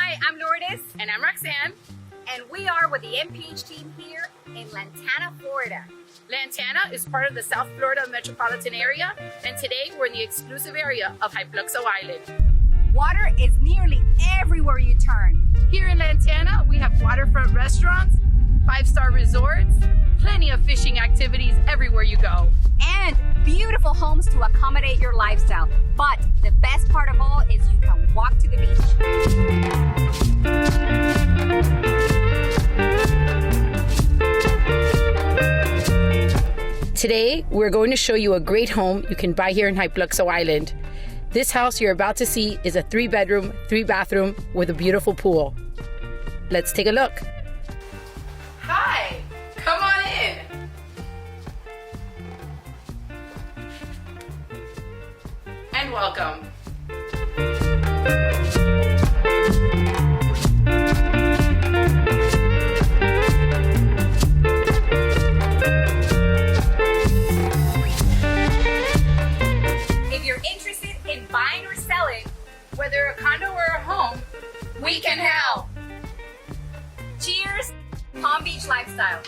Hi, I'm Lourdes, And I'm Roxanne. and we are with the MPH team here in Lantana, Florida. Lantana is part of the South Florida metropolitan area, and today we're in the exclusive area of Hypluxo Island. Water is nearly everywhere you turn. Here in Lantana, we have waterfront restaurants, 5-star resorts, plenty of fishing activities everywhere you go. And beautiful homes to accommodate your lifestyle. But the best part of all is you can walk to the beach. Today, we're going to show you a great home you can buy here in Hypluxo Island. This house you're about to see is a 3-bedroom, 3-bathroom with a beautiful pool. Let's take a look. Hi, come on in. And welcome. If you're interested in buying or selling, Whether a condo or a home, we can help. cheers, Palm Beach lifestyle.